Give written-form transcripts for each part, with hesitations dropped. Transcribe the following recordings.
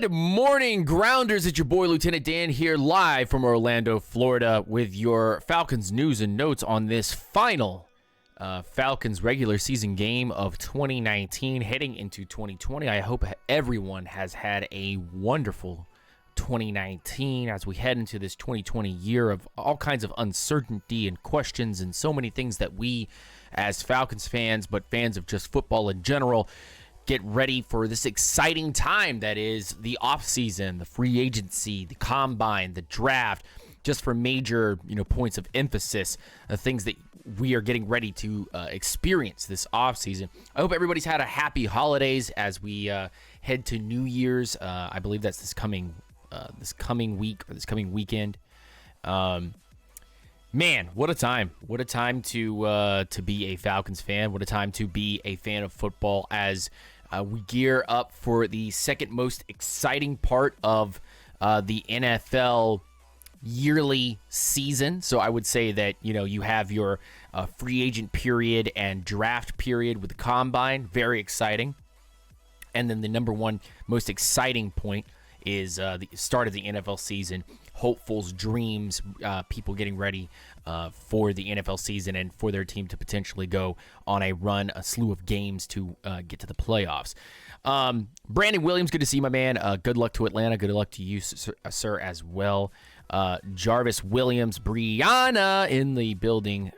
Good morning, Grounders. It's your boy, Lieutenant Dan, here live from Orlando, Florida, with your Falcons news and notes on this final Falcons regular season game of 2019, heading into 2020. I hope everyone has had a wonderful 2019 as we head into this 2020 year of all kinds of uncertainty and questions and so many things that we, as Falcons fans, but fans of just football in general, get ready for this exciting time that is the offseason, the free agency, the combine, the draft, just for major, points of emphasis, things that we are getting ready to experience this offseason. I hope everybody's had a happy holidays as we head to New Year's. I believe that's this coming week or this coming weekend. Man, what a time. What a time to be a Falcons fan. What a time to be a fan of football as we gear up for the second most exciting part of the NFL yearly season. So I would say that, you have your free agent period and draft period with the combine. Very exciting. And then the number one most exciting point is the start of the NFL season. Hopefuls, dreams, people getting ready for the NFL season and for their team to potentially go on a run, a slew of games to get to the playoffs. Brandon Williams, good to see you, my man. Good luck to Atlanta. Good luck to you, sir, as well. Jarvis Williams, Brianna in the building.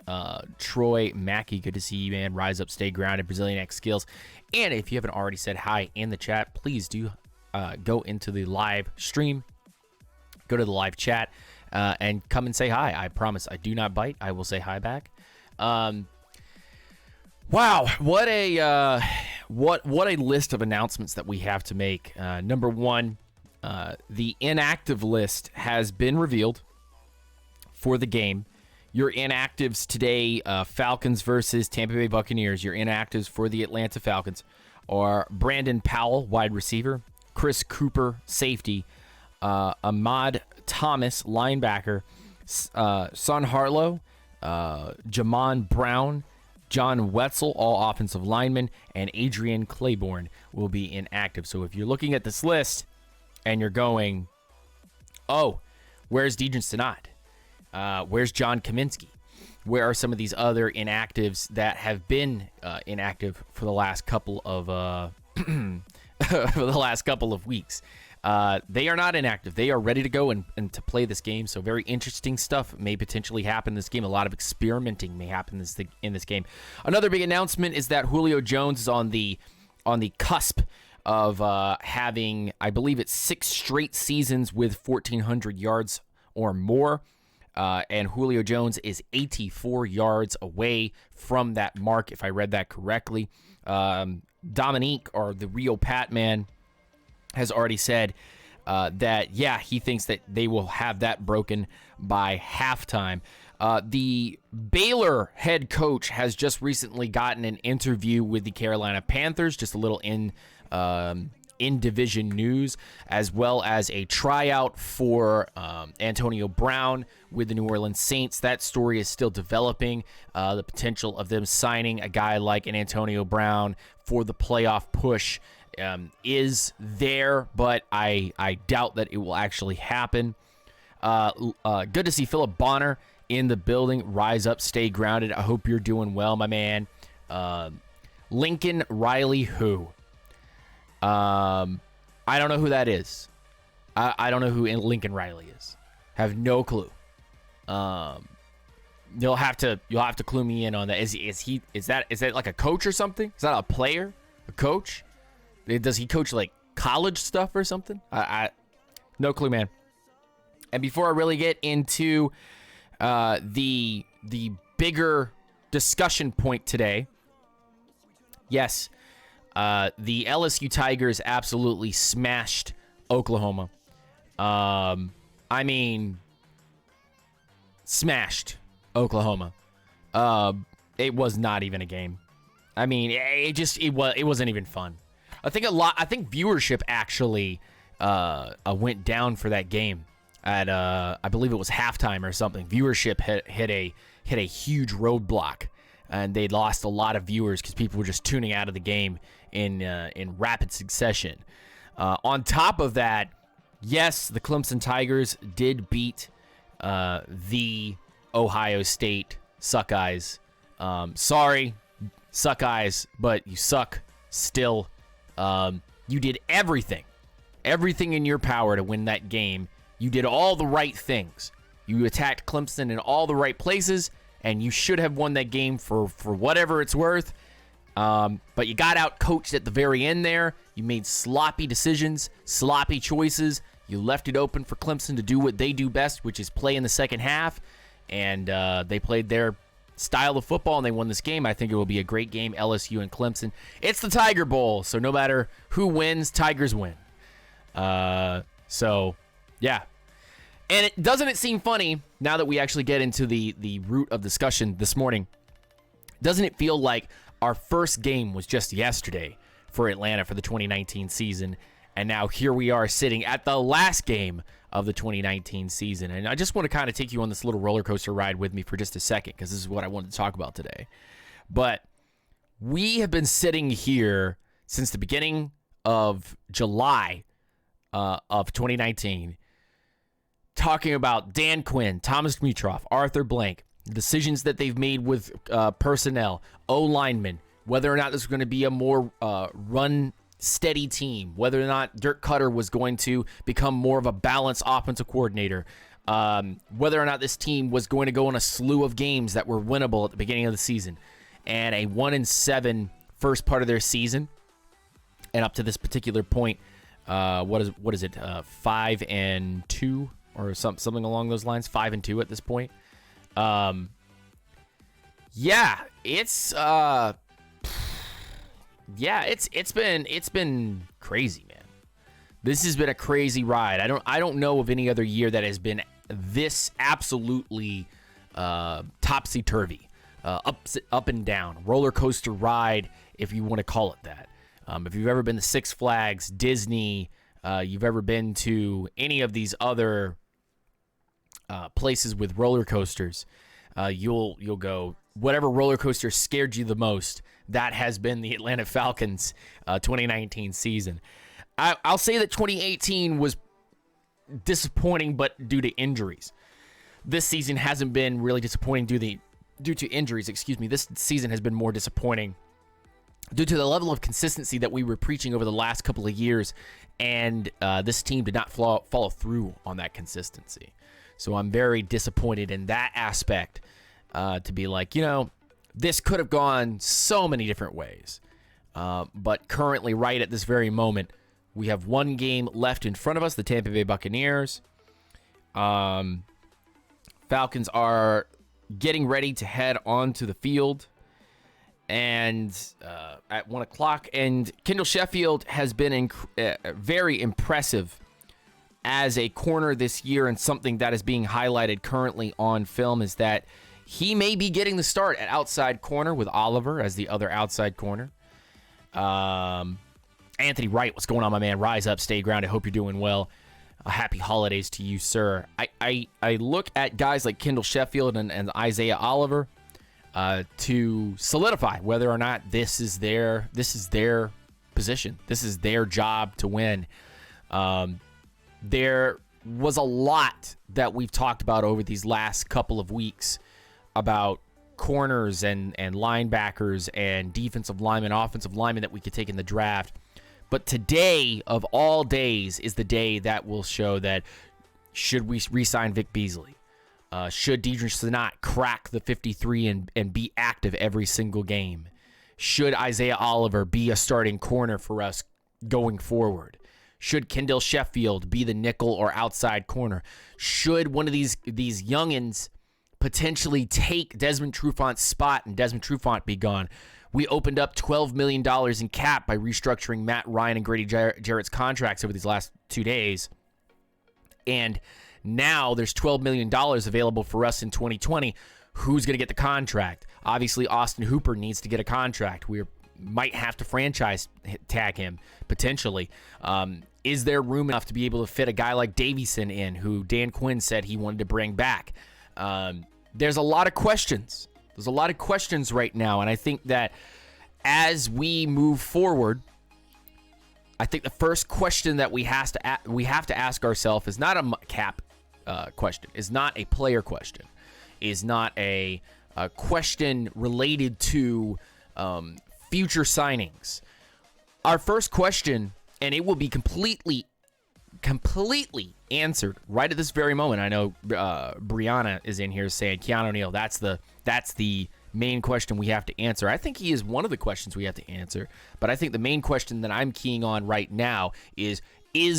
Troy Mackey, good to see you, man. Rise up, stay grounded, Brazilian X skills. And if you haven't already said hi in the chat, please do go into the live stream. Go to the live chat and come and say hi. I promise I do not bite. I will say hi back. Wow, what a list of announcements that we have to make. Number one, the inactive list has been revealed for the game. Your inactives today, Falcons versus Tampa Bay Buccaneers. Your inactives for the Atlanta Falcons are Brandon Powell, wide receiver, Chris Cooper, safety, Ahmad Thomas, linebacker, Son Harlow, Jamon Brown, John Wetzel, all offensive linemen, and Adrian Claiborne will be inactive. So if you're looking at this list and you're going, oh, where's Deidre Stenat? Where's John Kaminsky? Where are some of these other inactives that have been inactive for the last couple of weeks? They are not inactive. They are ready to go and to play this game. So very interesting stuff may potentially happen in this game. A lot of experimenting may happen in this game. Another big announcement is that Julio Jones is on the cusp of having, I believe it's 6 straight seasons with 1,400 yards or more. And Julio Jones is 84 yards away from that mark, if I read that correctly. Dominique, or the real Pat Man, has already said that, he thinks that they will have that broken by halftime. The Baylor head coach has just recently gotten an interview with the Carolina Panthers, just a little in-division news, as well as a tryout for Antonio Brown with the New Orleans Saints. That story is still developing. The potential of them signing a guy like an Antonio Brown for the playoff push is there, but I doubt that it will actually happen. Good to see Philip Bonner in the building. Rise up, stay grounded. I hope you're doing well, my man. Lincoln Riley, who? I don't know who that is. I don't know who Lincoln Riley is. Have no clue. You'll have to clue me in on that. Is that like a coach or something? Is that a player? A coach? Does he coach like college stuff or something? I no clue, man. And before I really get into the bigger discussion point today, yes, the LSU Tigers absolutely smashed Oklahoma. Smashed Oklahoma. It was not even a game. It wasn't even fun. I think viewership actually went down for that game at I believe it was halftime or something. Viewership hit a huge roadblock, and they lost a lot of viewers because people were just tuning out of the game in rapid succession. On top of that, yes, the Clemson Tigers did beat the Ohio State Suckeyes. Sorry, Suckeyes, but you suck still. You did everything in your power to win that game. You did all the right things. You attacked Clemson in all the right places, and you should have won that game for whatever it's worth. But you got out coached at the very end there. You made sloppy decisions, sloppy choices. You left it open for Clemson to do what they do best, which is play in the second half. And they played their style of football, and they won this game. I think it will be a great game, LSU and Clemson. It's the Tiger Bowl, so no matter who wins, Tigers win. So, yeah. And doesn't it seem funny, now that we actually get into the root of discussion this morning, doesn't it feel like our first game was just yesterday for Atlanta for the 2019 season, and now here we are sitting at the last game of the 2019 season? And I just want to kind of take you on this little roller coaster ride with me for just a second, because this is what I wanted to talk about today. But we have been sitting here since the beginning of July of 2019 talking about Dan Quinn, Thomas Dimitroff, Arthur Blank, decisions that they've made with personnel, O-linemen, whether or not this is going to be a more run steady team, whether or not Dirk Cutter was going to become more of a balanced offensive coordinator, whether or not this team was going to go on a slew of games that were winnable at the beginning of the season, and a 1-7 first part of their season, and up to this particular point, what is it? 5-2 or something along those lines. 5-2 at this point. It's been crazy, man. This has been a crazy ride. I don't know of any other year that has been this absolutely topsy-turvy, up and down, roller coaster ride, if you want to call it that. If you've ever been to Six Flags, Disney, you've ever been to any of these other places with roller coasters, you'll go, whatever roller coaster scared you the most, that has been the Atlanta Falcons 2019 season. I'll say that 2018 was disappointing, but due to injuries. This season hasn't been really disappointing due to injuries. This season has been more disappointing due to the level of consistency that we were preaching over the last couple of years, and this team did not follow through on that consistency. So I'm very disappointed in that aspect, to be like, this could have gone so many different ways. But currently, right at this very moment, we have one game left in front of us, the Tampa Bay Buccaneers. Falcons are getting ready to head onto the field, and at 1 o'clock. And Kendall Sheffield has been very impressive as a corner this year, and something that is being highlighted currently on film is that he may be getting the start at outside corner with Oliver as the other outside corner. Anthony Wright, what's going on, my man? Rise up, stay grounded. Hope you're doing well. Happy holidays to you, sir. I look at guys like Kendall Sheffield and Isaiah Oliver to solidify whether or not this is their position. This is their job to win. There was a lot that we've talked about over these last couple of weeks about corners and linebackers and defensive linemen, offensive linemen that we could take in the draft. But today, of all days, is the day that will show that should we re-sign Vic Beasley? Should Deidre Senat crack the 53 and be active every single game? Should Isaiah Oliver be a starting corner for us going forward? Should Kendall Sheffield be the nickel or outside corner? Should one of these youngins potentially take Desmond Trufant's spot and Desmond Trufant be gone? We opened up $12 million in cap by restructuring Matt Ryan and Grady Jarrett's contracts over these last 2 days. And now there's $12 million available for us in 2020. Who's going to get the contract? Obviously, Austin Hooper needs to get a contract. We might have to franchise tag him, potentially. Is there room enough to be able to fit a guy like Davison in, who Dan Quinn said he wanted to bring back? There's a lot of questions. There's a lot of questions right now, and I think that as we move forward, I think the first question that we have to ask ourselves is not a cap question, is not a player question, is not a question related to future signings. Our first question, and it will be completely answered right at this very moment. I know Brianna is in here saying Keanu Neal. That's the main question we have to answer. I think he is one of the questions we have to answer, but I think the main question that I'm keying on right now is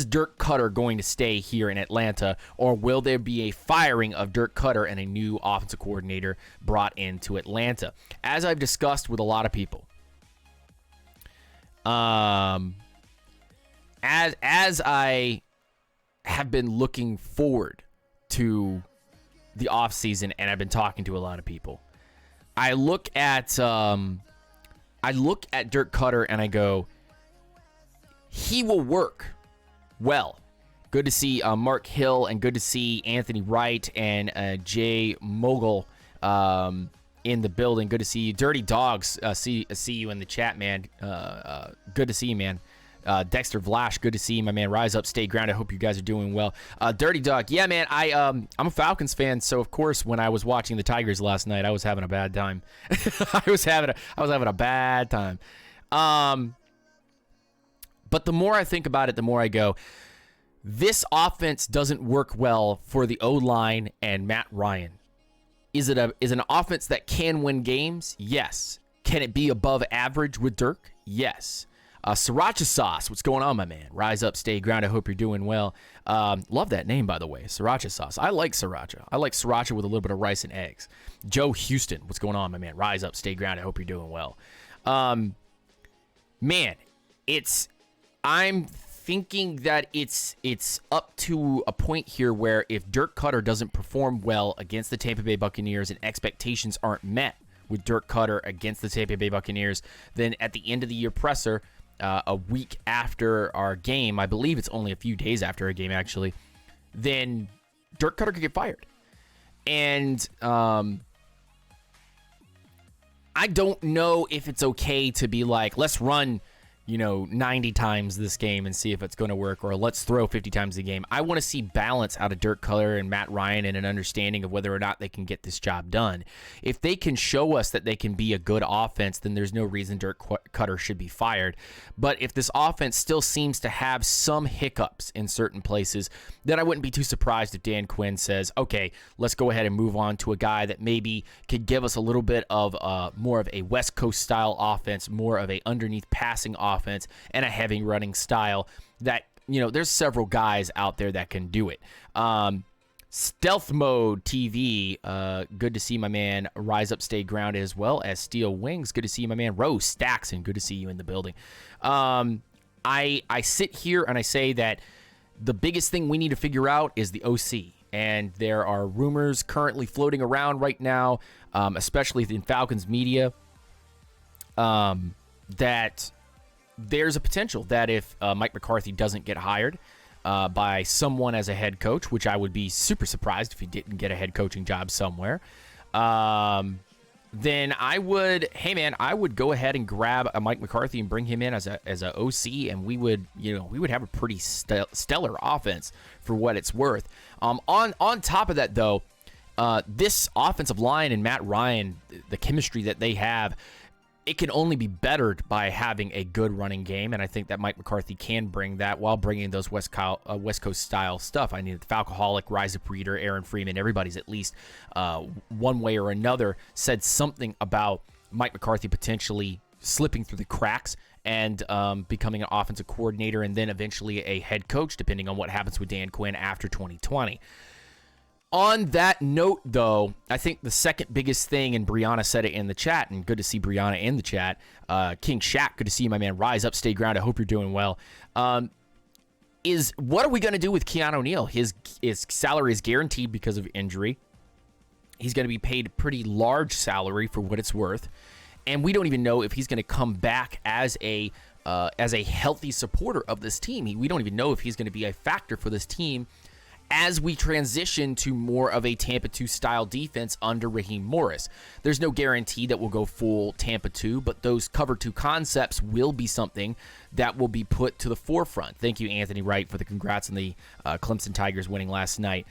Dirk Koetter going to stay here in Atlanta, or will there be a firing of Dirk Koetter and a new offensive coordinator brought into Atlanta? As I've discussed with a lot of people, as I have been looking forward to the offseason and I've been talking to a lot of people, I look at Dirk Koetter and I go, he will work well. Good to see Mark Hill, and good to see Anthony Wright and Jay Mogul in the building. Good to see you. Dirty Dogs, see you in the chat, man. Good to see you, man. Dexter Vlash, good to see you, my man. Rise up, stay grounded. I hope you guys are doing well. Dirty Dog, yeah, man. I'm a Falcons fan, so of course, when I was watching the Tigers last night, I was having a bad time. I was having a bad time. But the more I think about it, the more I go, this offense doesn't work well for the O-line and Matt Ryan. Is it an offense that can win games? Yes. Can it be above average with Dirk? Yes. Sriracha Sauce, what's going on, my man? Rise up, stay grounded. I hope you're doing well. Love that name, by the way, Sriracha Sauce. I like sriracha. I like sriracha with a little bit of rice and eggs. Joe Houston, what's going on, my man? Rise up, stay grounded. I hope you're doing well. Man, I'm thinking that it's up to a point here where if Dirk Koetter doesn't perform well against the Tampa Bay Buccaneers and expectations aren't met with Dirk Koetter against the Tampa Bay Buccaneers, then at the end of the year presser, a week after our game, I believe it's only a few days after our game actually, then Dirk Koetter could get fired. And I don't know if it's okay to be like, let's run 90 times this game and see if it's going to work, or let's throw 50 times a game. I want to see balance out of Dirk Koetter and Matt Ryan and an understanding of whether or not they can get this job done. If they can show us that they can be a good offense, then there's no reason Dirk Koetter should be fired. But if this offense still seems to have some hiccups in certain places, then I wouldn't be too surprised if Dan Quinn says, okay, let's go ahead and move on to a guy that maybe could give us a little bit of more of a West Coast style offense, more of a underneath passing offense, and a heavy running style that, there's several guys out there that can do it. Stealth Mode TV, good to see my man. Rise Up, Stay Grounded, as well as Steel Wings. Good to see you, my man. Rose Staxon, good to see you in the building. I sit here and I say that the biggest thing we need to figure out is the OC. And there are rumors currently floating around right now, especially in Falcons media, that there's a potential that if Mike McCarthy doesn't get hired by someone as a head coach, which I would be super surprised if he didn't get a head coaching job somewhere, then I would go ahead and grab a Mike McCarthy and bring him in as a OC, and we would have a pretty stellar offense for what it's worth. On top of that, though, this offensive line and Matt Ryan, the chemistry that they have, it can only be bettered by having a good running game, and I think that Mike McCarthy can bring that while bringing those West Coast style stuff. I need the Falcoholic, Rise Up Reader, Aaron Freeman, everybody's at least one way or another said something about Mike McCarthy potentially slipping through the cracks and becoming an offensive coordinator and then eventually a head coach, depending on what happens with Dan Quinn after 2020. On that note, though, I think the second biggest thing, and Brianna said it in the chat, and good to see Brianna in the chat, King Shaq, good to see you, my man. Rise up, stay grounded. I hope you're doing well. Is what are we going to do with Keanu Neal? His salary is guaranteed because of injury. He's going to be paid a pretty large salary for what it's worth, and we don't even know if he's going to come back as a healthy supporter of this team. We don't even know if he's going to be a factor for this team as we transition to more of a Tampa 2 style defense under Raheem Morris. There's no guarantee that we'll go full Tampa 2, but those cover 2 concepts will be something that will be put to the forefront. Thank you, Anthony Wright, for the congrats on the Clemson Tigers winning last night.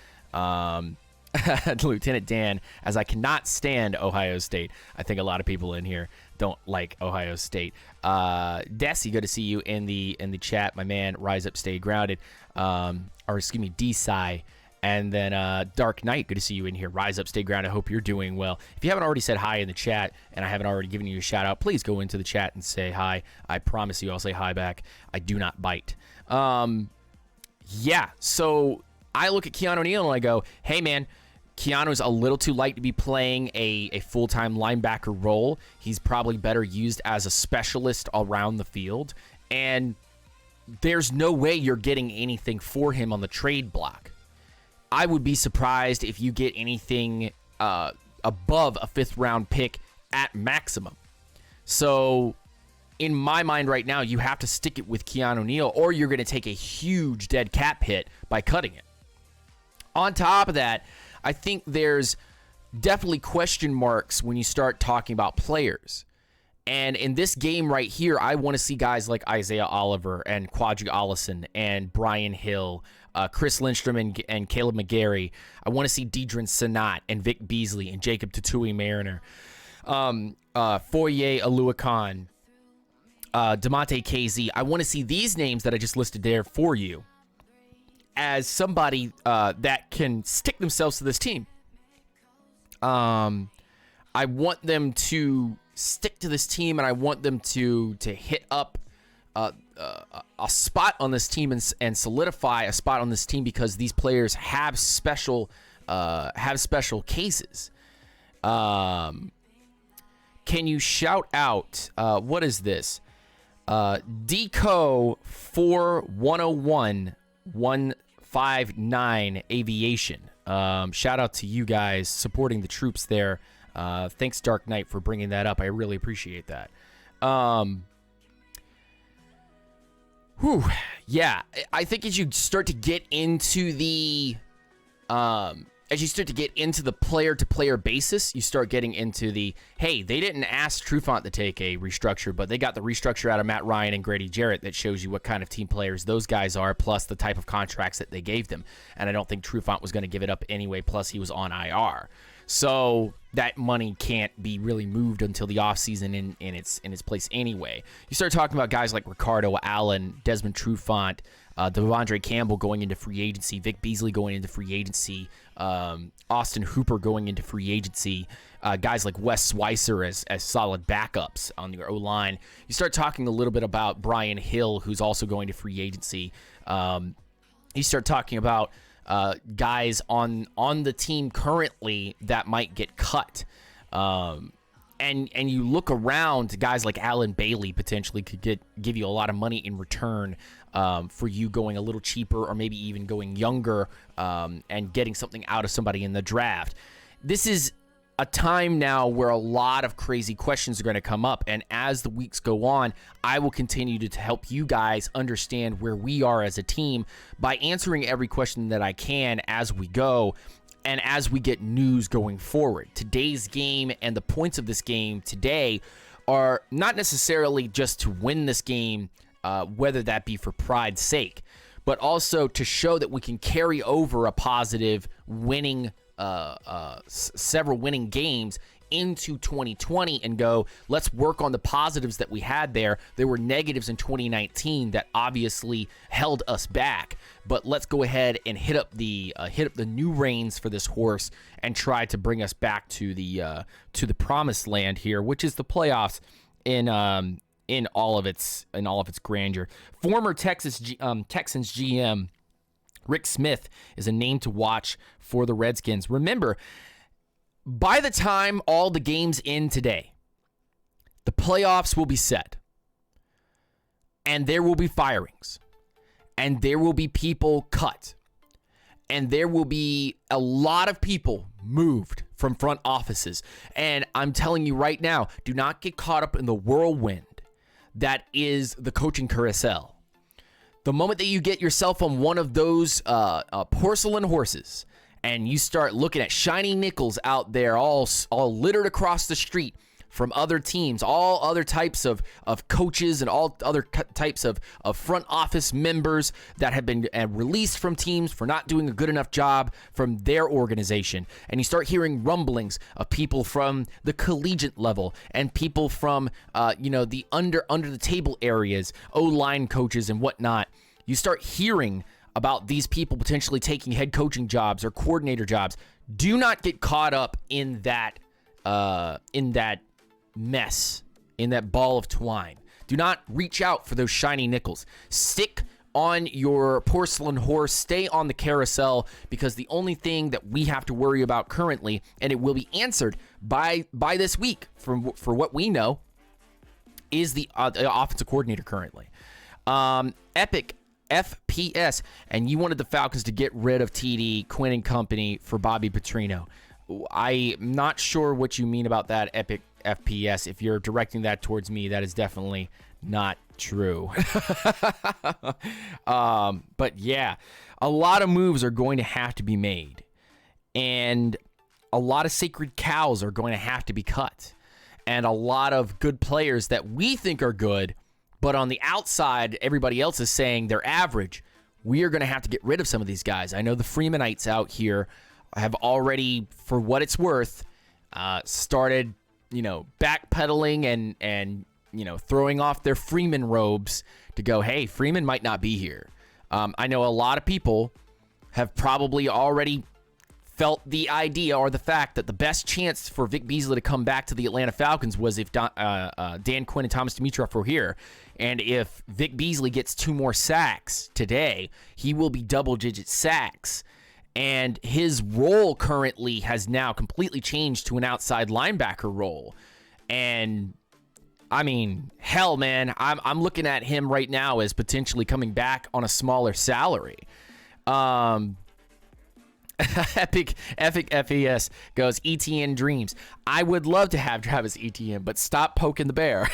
Lieutenant Dan, as I cannot stand Ohio State. I think a lot of people in here don't like Ohio State. Desi, good to see you in the chat, my man. Rise Up, Stay Grounded. D-Sci. And then Dark Knight, good to see you in here. Rise Up, Stay Grounded. I hope you're doing well. If you haven't already said hi in the chat, and I haven't already given you a shout out, please go into the chat and say hi. I promise you I'll say hi back. I do not bite. So I look at Keanu Neal and I go, hey man, Keanu's a little too light to be playing a full-time linebacker role. He's probably better used as a specialist around the field. And there's no way you're getting anything for him on the trade block. I would be surprised if you get anything above a 5th-round pick at maximum. So in my mind right now, you have to stick it with Keanu Neal, or you're going to take a huge dead cap hit by cutting it. On top of that, I think there's definitely question marks when you start talking about players. And in this game right here, I want to see guys like Isaiah Oliver and Quadri Allison and Brian Hill, Chris Lindstrom and Caleb McGarry. I want to see Deidrin Sanat and Vic Beasley and Jacob Tatui Mariner, Foye Aluakan, DeMonte KZ. I want to see these names that I just listed there for you as somebody that can stick themselves to this team. I want them to stick to this team, and I want them to hit up a spot on this team and solidify a spot on this team, because these players have special cases. Can you shout out what is this? Deco 4101 159 Aviation. Shout out to you guys supporting the troops there. Thanks, Dark Knight, for bringing that up. I really appreciate that. Yeah, I think as you start to get into the player-to-player basis, you start getting into the, hey, they didn't ask Trufant to take a restructure, but they got the restructure out of Matt Ryan and Grady Jarrett. That shows you what kind of team players those guys are, plus the type of contracts that they gave them. And I don't think Trufant was going to give it up anyway, plus he was on IR. So that money can't be really moved until the offseason in its place anyway. You start talking about guys like Ricardo Allen, Desmond Trufant, Devondre Campbell going into free agency, Vic Beasley going into free agency, Austin Hooper going into free agency, guys like Wes Schweitzer as solid backups on your O-line. You start talking a little bit about Brian Hill, who's also going to free agency. You start talking about guys on the team currently that might get cut. And you look around, guys like Alan Bailey potentially could give you a lot of money in return for you going a little cheaper, or maybe even going younger and getting something out of somebody in the draft. This is a time now where a lot of crazy questions are going to come up, and as the weeks go on, I will continue to help you guys understand where we are as a team by answering every question that I can as we go. And as we get news going forward, today's game and the points of this game today are not necessarily just to win this game, whether that be for pride's sake, but also to show that we can carry over a positive winning, several winning games into 2020 and go, let's work on the positives that we had there. There were negatives in 2019 that obviously held us back, but let's go ahead and hit up the new reins for this horse and try to bring us back to the promised land here, which is the playoffs in all of its grandeur. Former Texans GM Rick Smith is a name to watch for the Redskins. Remember, by the time all the games end today, the playoffs will be set. And there will be firings. And there will be people cut. And there will be a lot of people moved from front offices. And I'm telling you right now, do not get caught up in the whirlwind that is the coaching carousel. The moment that you get yourself on one of those porcelain horses and you start looking at shiny nickels out there all littered across the street from other teams, all other types of coaches and all other types of front office members that have been released from teams for not doing a good enough job from their organization. And you start hearing rumblings of people from the collegiate level and people from the under the table areas, O-line coaches and whatnot. You start hearing about these people potentially taking head coaching jobs or coordinator jobs. Do not get caught up in that mess, in that ball of twine. Do not reach out for those shiny nickels. Stick on your porcelain horse. Stay on the carousel, because the only thing that we have to worry about currently, and it will be answered by this week for what we know, is the offensive coordinator currently. Epic FPS, and you wanted the Falcons to get rid of TD, Quinn and company for Bobby Petrino. I'm not sure what you mean about that, Epic FPS. If you're directing that towards me, that is definitely not true. But yeah, a lot of moves are going to have to be made, and a lot of sacred cows are going to have to be cut, and a lot of good players that we think are good, but on the outside, everybody else is saying they're average. We are going to have to get rid of some of these guys. I know the Freemanites out here have already, for what it's worth, started, backpedaling and throwing off their Freeman robes to go, hey, Freeman might not be here. I know a lot of people have probably already felt the idea or the fact that the best chance for Vic Beasley to come back to the Atlanta Falcons was if Dan Quinn and Thomas Dimitroff were here. And if Vic Beasley gets 2 more sacks today, he will be double-digit sacks. And his role currently has now completely changed to an outside linebacker role. And, I mean, hell, man, I'm looking at him right now as potentially coming back on a smaller salary. Epic FES goes, ETN dreams. I would love to have Travis Etienne, but stop poking the bear.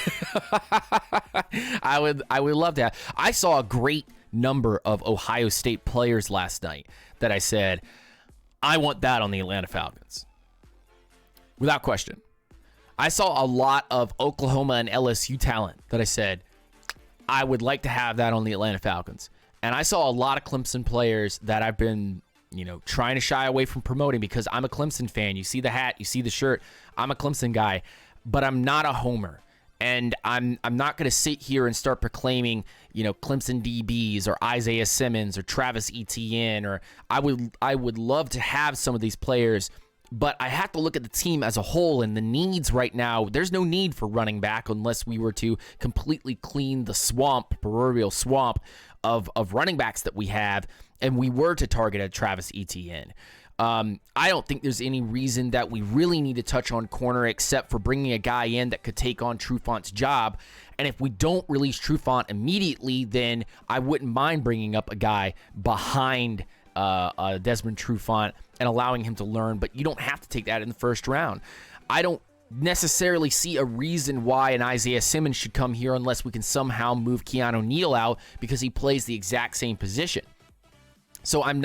I would love to have. I saw a great number of Ohio State players last night that I said, I want that on the Atlanta Falcons. Without question. I saw a lot of Oklahoma and LSU talent that I said, I would like to have that on the Atlanta Falcons. And I saw a lot of Clemson players that I've been trying to shy away from promoting because I'm a Clemson fan. You see the hat, you see the shirt. I'm a Clemson guy, but I'm not a homer. And I'm not going to sit here and start proclaiming, Clemson DBs or Isaiah Simmons or Travis Etienne, or I would love to have some of these players, but I have to look at the team as a whole and the needs right now. There's no need for running back unless we were to completely clean the proverbial swamp of running backs that we have, and we were to target a Travis Etienne. I don't think there's any reason that we really need to touch on corner except for bringing a guy in that could take on Trufant's job. And if we don't release Trufant immediately, then I wouldn't mind bringing up a guy behind Desmond Trufant and allowing him to learn. But you don't have to take that in the first round. I don't necessarily see a reason why an Isaiah Simmons should come here unless we can somehow move Keanu Neal out because he plays the exact same position. So I'm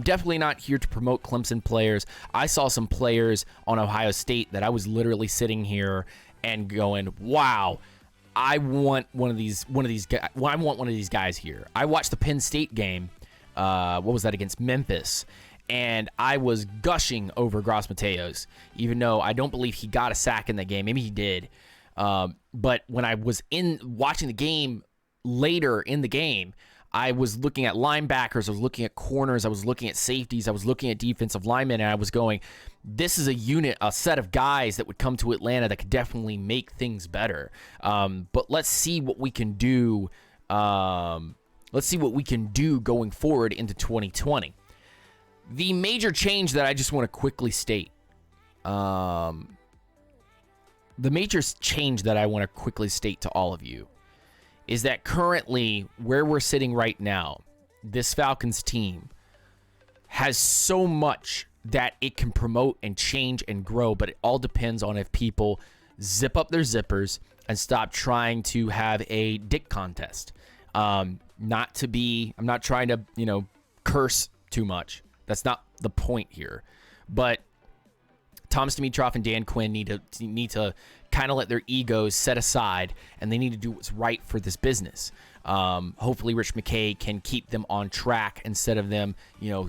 definitely not here to promote Clemson players. I saw some players on Ohio State that I was literally sitting here and going, "Wow, I want one of these guys. Well, I want one of these guys here." I watched the Penn State game. What was that, against Memphis? And I was gushing over Gross Mateos, even though I don't believe he got a sack in that game. Maybe he did. But when I was watching the game later in the game, I was looking at linebackers, I was looking at corners, I was looking at safeties, I was looking at defensive linemen, and I was going, this is a set of guys that would come to Atlanta that could definitely make things better. But let's see what we can do. Let's see what we can do going forward into 2020. The major change that I just want to quickly state. The major change that I want to quickly state to all of you is that currently, where we're sitting right now, this Falcons team has so much that it can promote and change and grow, but it all depends on if people zip up their zippers and stop trying to have a dick contest. I'm not trying to, curse too much. That's not the point here. But Thomas Dimitroff and Dan Quinn need to kind of let their egos set aside, and they need to do what's right for this business. Hopefully Rich McKay can keep them on track instead of them,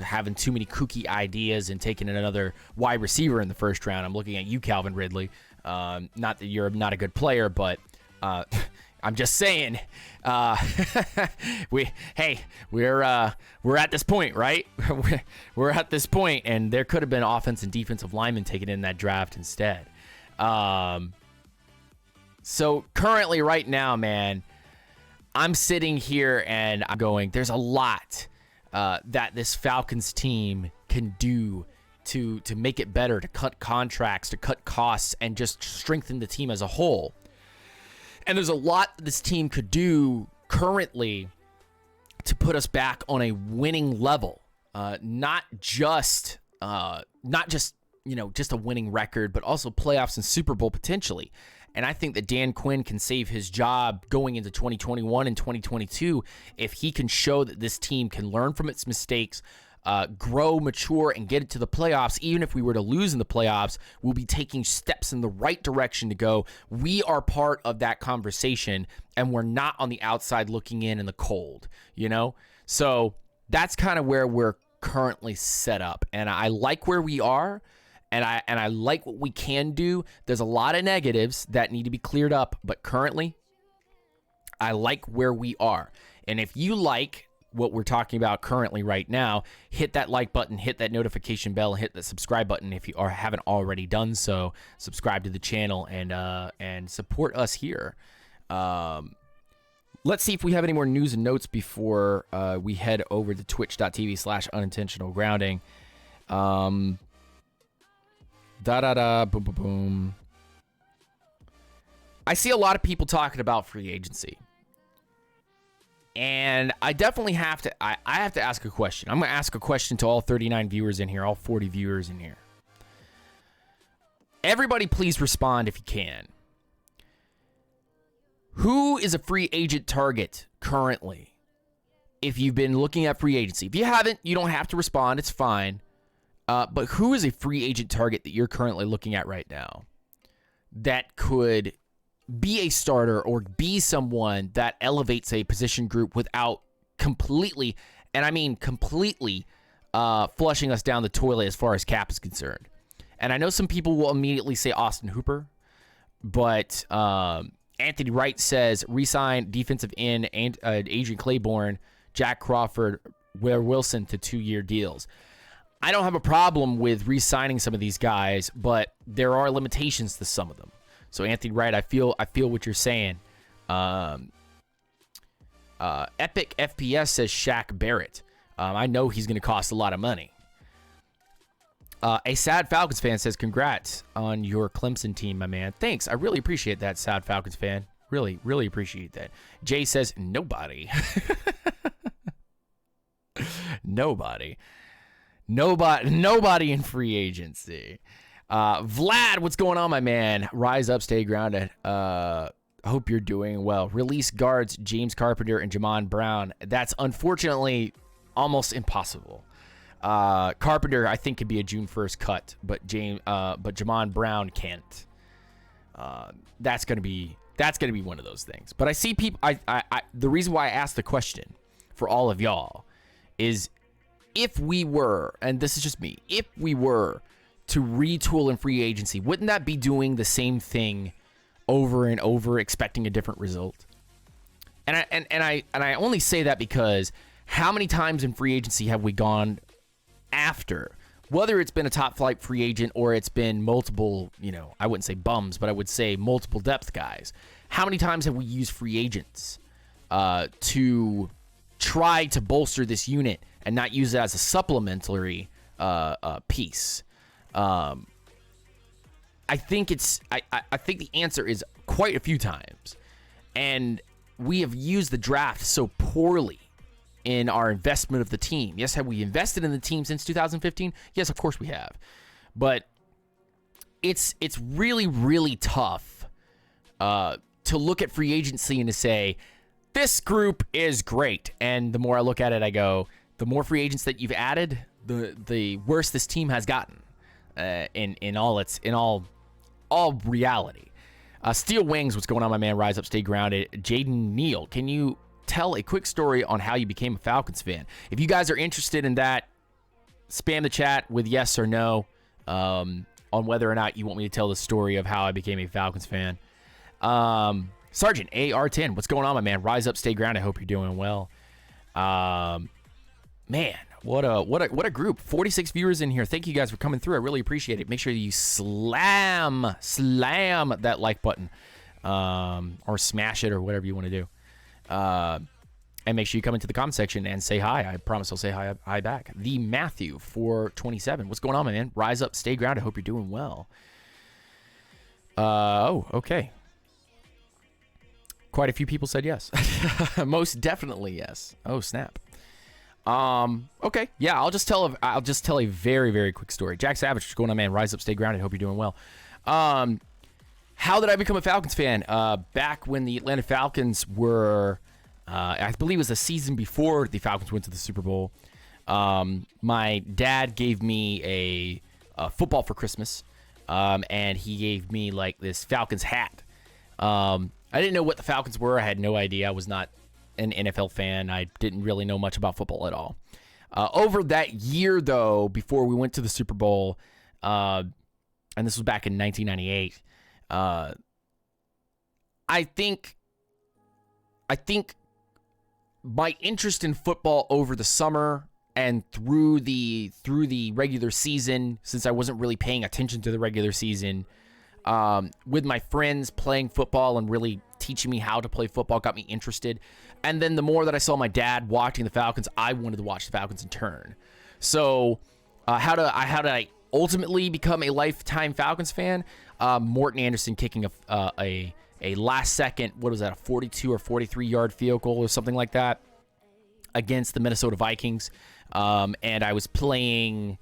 having too many kooky ideas and taking another wide receiver in the first round. I'm looking at you, Calvin Ridley. Not that you're not a good player, but I'm just saying, we're at this point, right? we're at this point, and there could have been offense and defensive linemen taken in that draft instead. So currently, right now, man, I'm sitting here and I'm going, there's a lot that this Falcons team can do to make it better, to cut contracts, to cut costs, and just strengthen the team as a whole. And there's a lot this team could do currently to put us back on a winning level. Not just just a winning record, but also playoffs and Super Bowl potentially. And I think that Dan Quinn can save his job going into 2021 and 2022 if he can show that this team can learn from its mistakes, grow, mature, and get it to the playoffs. Even if we were to lose in the playoffs, we'll be taking steps in the right direction to go. We are part of that conversation, and we're not on the outside looking in the cold, So that's kind of where we're currently set up. And I like where we are, and I like what we can do. There's a lot of negatives that need to be cleared up, but currently, I like where we are. And if you like what we're talking about currently right now, hit that like button, hit that notification bell, and hit that subscribe button if you haven't already done so. Subscribe to the channel and support us here. Let's see if we have any more news and notes before we head over to twitch.tv/unintentionalgrounding. Boom, boom, boom. I see a lot of people talking about free agency. And I definitely have to, I have to ask a question. I'm going to ask a question to all 39 viewers in here, all 40 viewers in here. Everybody please respond if you can. Who is a free agent target currently? If you've been looking at free agency. If you haven't, you don't have to respond. It's fine. But who is a free agent target that you're currently looking at right now that could be a starter or be someone that elevates a position group without completely, and I mean completely, flushing us down the toilet as far as cap is concerned? And I know some people will immediately say Austin Hooper, but Anthony Wright says re-sign defensive end and Adrian Claiborne, Jack Crawford, Ware Wilson to 2-year deals. I don't have a problem with re-signing some of these guys, but there are limitations to some of them. So Anthony Wright, I feel what you're saying. Epic FPS says Shaq Barrett. I know he's going to cost a lot of money. A sad Falcons fan says, congrats on your Clemson team, my man. Thanks. I really appreciate that, sad Falcons fan. Really, really appreciate that. Jay says, nobody. Nobody in free agency. Vlad, what's going on, my man? Rise up, stay grounded. Hope you're doing well. Release guards James Carpenter and Jamon Brown. That's unfortunately almost impossible. Carpenter, I think, could be a June 1st cut, but Jamon Brown can't. That's gonna be one of those things. But I see people. The reason why I asked the question for all of y'all is, if we were, and this is just me, if we were to retool in free agency, wouldn't that be doing the same thing over and over, expecting a different result? And I only say that because how many times in free agency have we gone after, whether it's been a top flight free agent or it's been multiple, I wouldn't say bums, but I would say multiple depth guys. How many times have we used free agents to try to bolster this unit and not use it as a supplementary piece? I think I think the answer is quite a few times, and we have used the draft so poorly in our investment of the team. Yes, have we invested in the team since 2015? Yes, of course we have, but it's really, really tough to look at free agency and to say this group is great. And the more I look at it, I go, the more free agents that you've added, the worse this team has gotten in all reality. Steel Wings, what's going on, my man? Rise up, stay grounded. Jaden Neal, can you tell a quick story on how you became a Falcons fan? If you guys are interested in that, spam the chat with yes or no on whether or not you want me to tell the story of how I became a Falcons fan. Sergeant AR10, what's going on, my man? Rise up, stay grounded. I hope you're doing well. Man, what a group. 46 viewers in here. Thank you guys for coming through. I really appreciate it. Make sure you slam that like button, or smash it, or whatever you want to do. And make sure you come into the comment section and say hi. I promise I'll say hi back. The Matthew 427. What's going on, my man? Rise up, stay grounded. I hope you're doing well. Oh, okay. Quite a few people said yes. Most definitely yes. Oh, snap. Okay, yeah, I'll just tell a very, very quick story. Jack Savage, what's going on, man? Rise up, stay grounded. Hope you're doing well. How did I become a Falcons fan? Back when the Atlanta Falcons were, I believe it was the season before the Falcons went to the Super Bowl. My dad gave me a football for Christmas, and he gave me like this Falcons hat. I didn't know what the Falcons were. I had no idea. I was not an NFL fan. I didn't really know much about football at all. Over that year, though, before we went to the Super Bowl, and this was back in 1998, I think my interest in football over the summer and through the regular season, since I wasn't really paying attention to the regular season, with my friends playing football and really teaching me how to play football got me interested. And then the more that I saw my dad watching the Falcons, I wanted to watch the Falcons in turn. So how did I ultimately become a lifetime Falcons fan? Morton Anderson kicking a last second, what was that, a 42 or 43 yard field goal or something like that against the Minnesota Vikings. And I was playing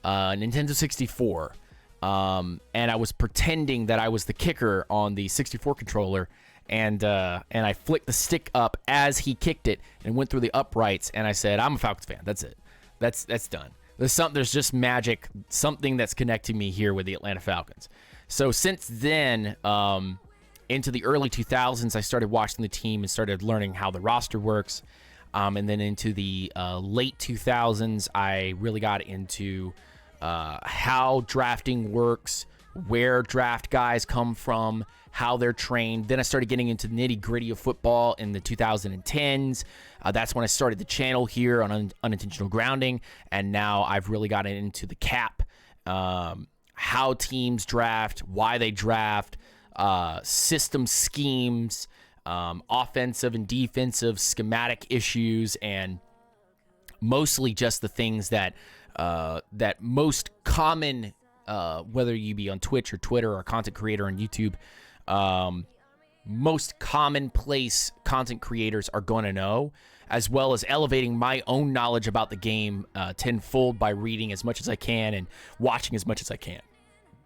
Nintendo 64. And I was pretending that I was the kicker on the 64 controller, and I flicked the stick up as he kicked it and went through the uprights, and I said, I'm a Falcons fan. That's it. That's done. There's just magic, something that's connecting me here with the Atlanta Falcons. So since then, into the early 2000s, I started watching the team and started learning how the roster works. And then into the late 2000s, I really got into how drafting works, where draft guys come from, how they're trained. Then I started getting into the nitty-gritty of football in the 2010s. That's when I started the channel here on Unintentional Grounding, and now I've really gotten into the cap, how teams draft, why they draft, system schemes, offensive and defensive schematic issues, and mostly just the things that most common, whether you be on Twitch or Twitter or content creator on YouTube, most commonplace content creators are going to know, as well as elevating my own knowledge about the game tenfold by reading as much as I can and watching as much as I can.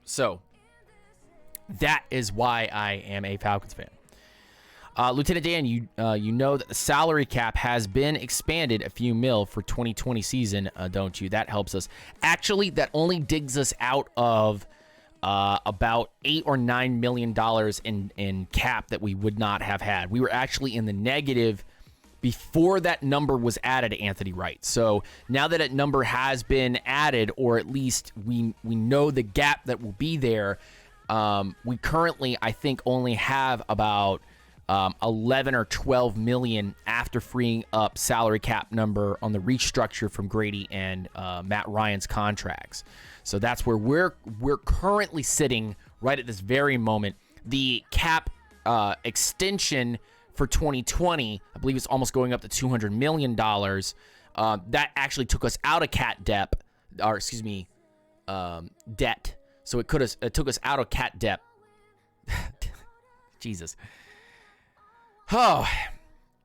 So that is why I am a Falcons fan. Lieutenant Dan, you know that the salary cap has been expanded a few mil for 2020 season, don't you? That helps us. Actually, that only digs us out of about $8 or $9 million in cap that we would not have had. We were actually in the negative before that number was added to Anthony Wright. So now that number has been added, or at least we know the gap that will be there, we currently, I think, only have about 11 or 12 million after freeing up salary cap number on the restructure from Grady and Matt Ryan's contracts. So that's where we're currently sitting right at this very moment. The cap extension for 2020, I believe it's almost going up to $200 million. That actually took us out of debt. So it took us out of cat debt. Jesus. Oh,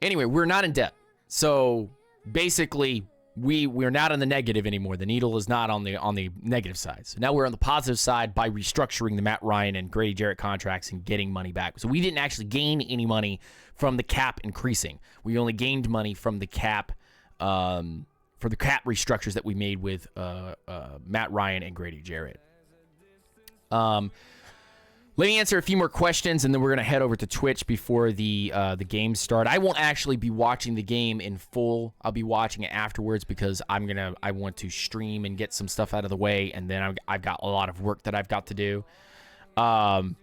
anyway, we're not in debt. So basically, we're not on the negative anymore. The needle is not on the negative side. So now we're on the positive side by restructuring the Matt Ryan and Grady Jarrett contracts and getting money back. So we didn't actually gain any money from the cap increasing. We only gained money from the cap for the cap restructures that we made with Matt Ryan and Grady Jarrett. Let me answer a few more questions, and then we're going to head over to Twitch before the games start. I won't actually be watching the game in full. I'll be watching it afterwards because I want to stream and get some stuff out of the way, and then I've got a lot of work that I've got to do. But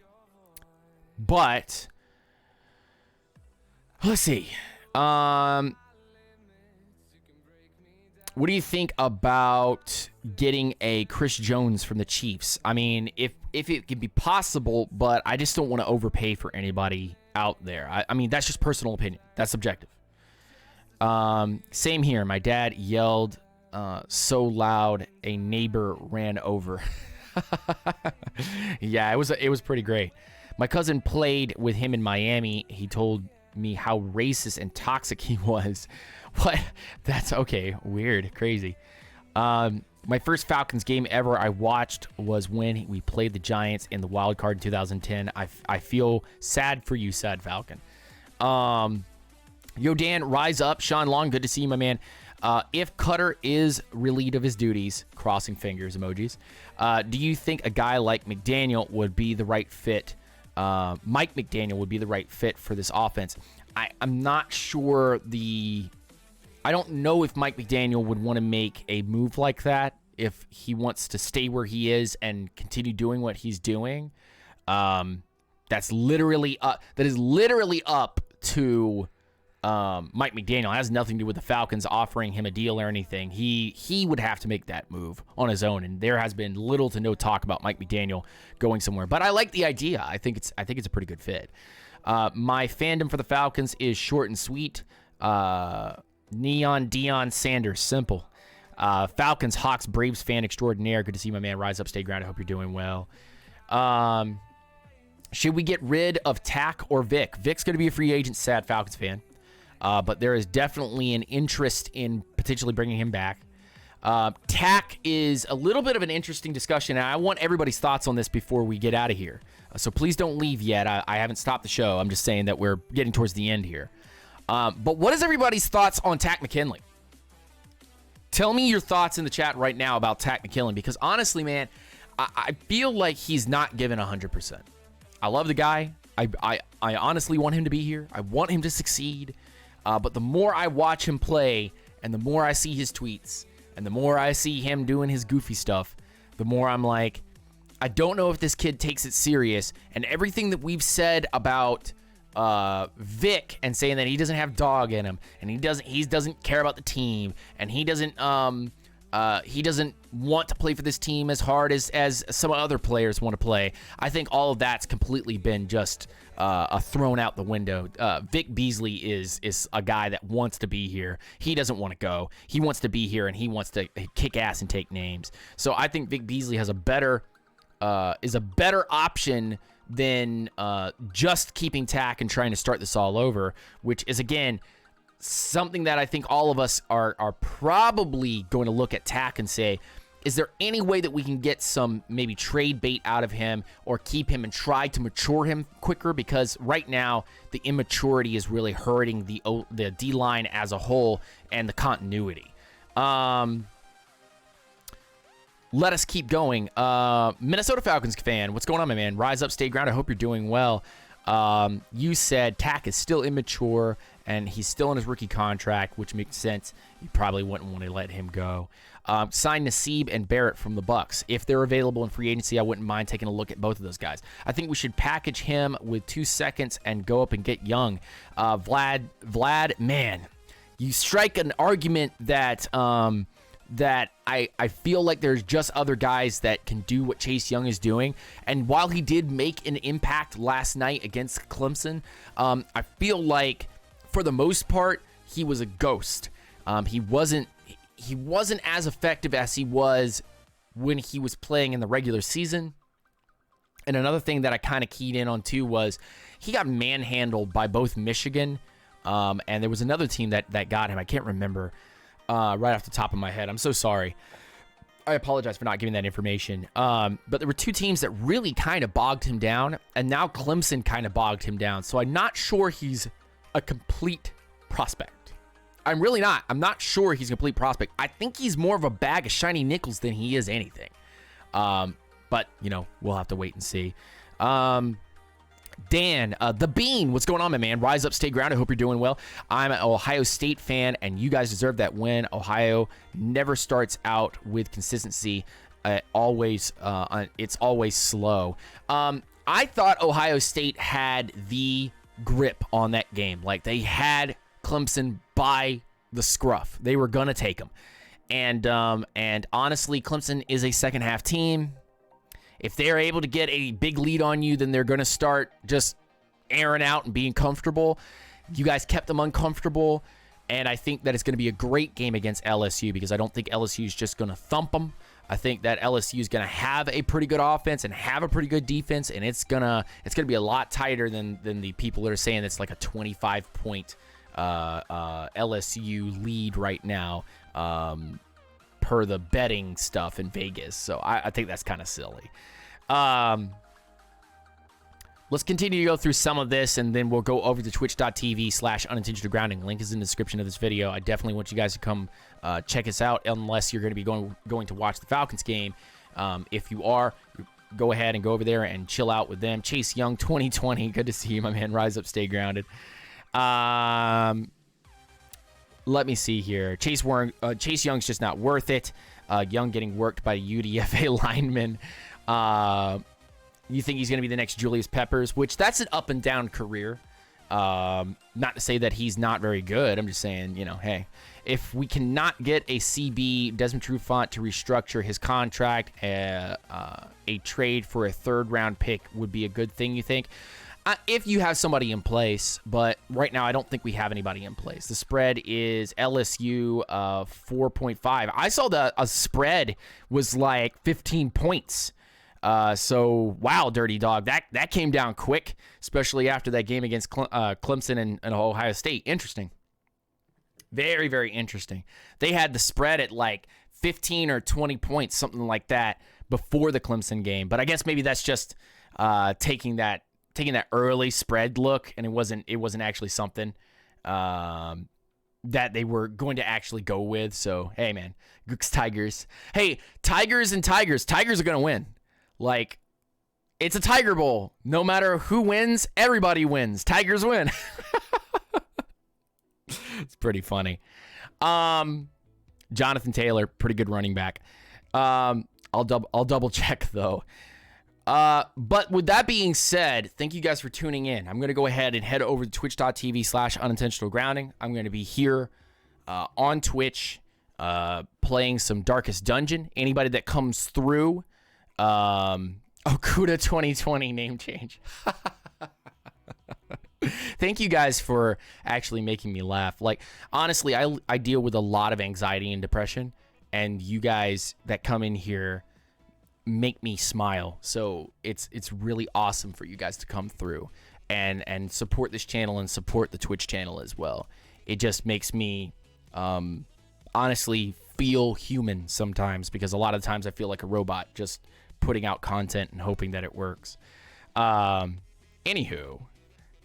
let's see. What do you think about getting a Chris Jones from the Chiefs? I mean, if it can be possible, but I just don't want to overpay for anybody out there. I mean, that's just personal opinion. That's subjective. Same here. My dad yelled so loud a neighbor ran over. Yeah, it was pretty great. My cousin played with him in Miami. He told me how racist and toxic he was. What? That's okay. Weird. Crazy. My first Falcons game ever I watched was when we played the Giants in the wild card in 2010. I feel sad for you, sad Falcon. Yo, Dan, rise up. Sean Long, good to see you, my man. If Cutter is relieved of his duties, crossing fingers emojis, do you think a guy like McDaniel would be the right fit? Mike McDaniel would be the right fit for this offense. I'm not sure I don't know if Mike McDaniel would want to make a move like that if he wants to stay where he is and continue doing what he's doing. That's literally up. That is literally up to Mike McDaniel. It has nothing to do with the Falcons offering him a deal or anything. He would have to make that move on his own, and there has been little to no talk about Mike McDaniel going somewhere. But I like the idea. I think it's a pretty good fit. My fandom for the Falcons is short and sweet. Neon Deion Sanders, simple. Falcons, Hawks, Braves fan extraordinaire. Good to see my man rise up, stay grounded. I hope you're doing well. Should we get rid of Tack or Vic? Vic's going to be a free agent, sad Falcons fan. But there is definitely an interest in potentially bringing him back. Tack is a little bit of an interesting discussion, and I want everybody's thoughts on this before we get out of here. So please don't leave yet. I haven't stopped the show. I'm just saying that we're getting towards the end here. But what is everybody's thoughts on Takk McKinley? Tell me your thoughts in the chat right now about Takk McKinley, because honestly, man, I feel like he's not given 100%. I love the guy. I honestly want him to be here. I want him to succeed. But the more I watch him play, and the more I see his tweets, and the more I see him doing his goofy stuff, the more I'm like, I don't know if this kid takes it serious. And everything that we've said about Vic and saying that he doesn't have dog in him, and he doesn't care about the team, and he doesn't want to play for this team as hard as some other players want to play. I think all of that's completely been just thrown out the window. Vic Beasley is a guy that wants to be here. He doesn't want to go. He wants to be here, and he wants to kick ass and take names. So I think Vic Beasley is a better option than just keeping Tack and trying to start this all over, which is, again, something that I think all of us are probably going to look at Tack and say, is there any way that we can get some maybe trade bait out of him or keep him and try to mature him quicker? Because right now, the immaturity is really hurting the D-line as a whole and the continuity. Let us keep going. Minnesota Falcons fan, what's going on, my man? Rise up, stay grounded. I hope you're doing well. You said Tack is still immature and he's still in his rookie contract, which makes sense. You probably wouldn't want to let him go. Sign Nassib and Barrett from the Bucks. If they're available in free agency, I wouldn't mind taking a look at both of those guys. I think we should package him with 2 seconds and go up and get Young. Vlad, man, you strike an argument that I feel like there's just other guys that can do what Chase Young is doing. And while he did make an impact last night against Clemson, I feel like for the most part, he was a ghost. He wasn't as effective as he was when he was playing in the regular season. And another thing that I kind of keyed in on too was he got manhandled by both Michigan and there was another team that got him. I can't remember. right off the top of my head. I'm so sorry. I apologize for not giving that information. But there were two teams that really kind of bogged him down, and now Clemson kind of bogged him down. So I'm not sure he's a complete prospect. I'm really not. I'm not sure he's a complete prospect. I think he's more of a bag of shiny nickels than he is anything. But, we'll have to wait and see. Dan, the Bean, what's going on, my man? Rise up, stay grounded. I hope you're doing well. I'm an Ohio State fan, and you guys deserve that win. Ohio never starts out with consistency. It's always slow. I thought Ohio State had the grip on that game. Like, they had Clemson by the scruff. They were gonna take them, and honestly, Clemson is a second half team. If they're able to get a big lead on you, then they're going to start just airing out and being comfortable. You guys kept them uncomfortable, and I think that it's going to be a great game against LSU because I don't think LSU is just going to thump them. I think that LSU is going to have a pretty good offense and have a pretty good defense, and it's gonna be a lot tighter than the people that are saying it's like a 25-point LSU lead right now per the betting stuff in Vegas. So I think that's kind of silly. Let's continue to go through some of this, and then we'll go over to twitch.tv/unintentional grounding. Link is in the description of this video. I definitely want you guys to come check us out, unless you're going to be going to watch the Falcons game. If you are, go ahead and go over there and chill out with them. Chase Young 2020, good to see you, my man. Rise up, stay grounded. Let me see here. Chase Young's just not worth it. Young getting worked by UDFA lineman. You think he's going to be the next Julius Peppers, which that's an up and down career. Not to say that he's not very good. I'm just saying, hey, if we cannot get a CB, Desmond Trufant, to restructure his contract, a trade for a third-round pick would be a good thing, you think? If you have somebody in place, but right now I don't think we have anybody in place. The spread is LSU 4.5. I saw a spread was like 15 points. So, wow, Dirty Dog. That came down quick, especially after that game against Clemson and Ohio State. Interesting. Very, very interesting. They had the spread at like 15 or 20 points, something like that, before the Clemson game. But I guess maybe that's just taking that early spread look, and it wasn't actually something that they were going to actually go with. So, hey, man, Gooks Tigers. Hey, Tigers and Tigers. Tigers are going to win. Like, it's a Tiger Bowl. No matter who wins, everybody wins. Tigers win. It's pretty funny. Jonathan Taylor, pretty good running back. I'll double check though. But with that being said, thank you guys for tuning in. I'm going to go ahead and head over to twitch.tv/unintentional grounding. I'm going to be here on Twitch playing some Darkest Dungeon. Anybody that comes through, Okuda 2020 name change. Thank you guys for actually making me laugh. Like, honestly, I deal with a lot of anxiety and depression, and you guys that come in here make me smile. So it's really awesome for you guys to come through and support this channel and support the Twitch channel as well. It just makes me honestly feel human sometimes, because a lot of times I feel like a robot just putting out content and hoping that it works. Anywho,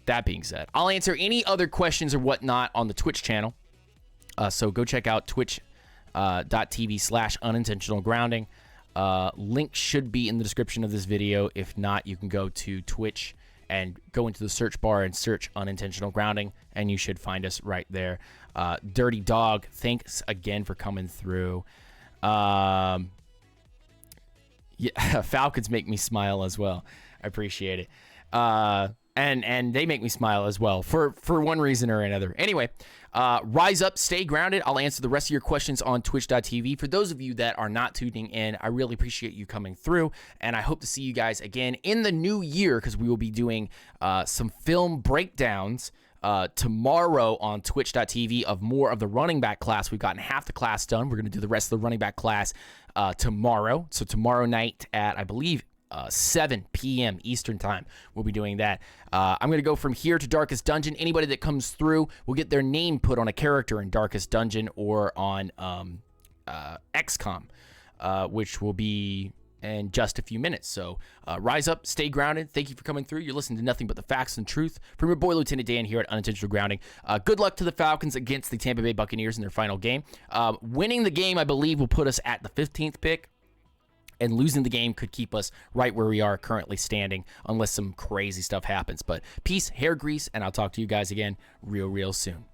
that being said, I'll answer any other questions or whatnot on the Twitch channel. So go check out twitch.tv/unintentional grounding. Link should be in the description of this video. If not, you can go to Twitch and go into the search bar and search unintentional grounding, and you should find us right there. Dirty Dog, thanks again for coming through. Yeah, Falcons make me smile as well. I appreciate it. And they make me smile as well for one reason or another. Anyway, rise up, stay grounded. I'll answer the rest of your questions on twitch.tv. For those of you that are not tuning in, I really appreciate you coming through, and I hope to see you guys again in the new year, because we will be doing some film breakdowns tomorrow on twitch.tv of more of the running back class. We've gotten half the class done. We're going to do the rest of the running back class tomorrow. So tomorrow night at, I believe, 7 p.m. Eastern time. We'll be doing that. I'm going to go from here to Darkest Dungeon. Anybody that comes through will get their name put on a character in Darkest Dungeon or on XCOM, which will be in just a few minutes. So rise up, stay grounded. Thank you for coming through. You're listening to Nothing But the Facts and Truth from your boy, Lieutenant Dan, here at Unintentional Grounding. Good luck to the Falcons against the Tampa Bay Buccaneers in their final game. Winning the game, I believe, will put us at the 15th pick. And losing the game could keep us right where we are currently standing unless some crazy stuff happens. But peace, hair grease, and I'll talk to you guys again real soon.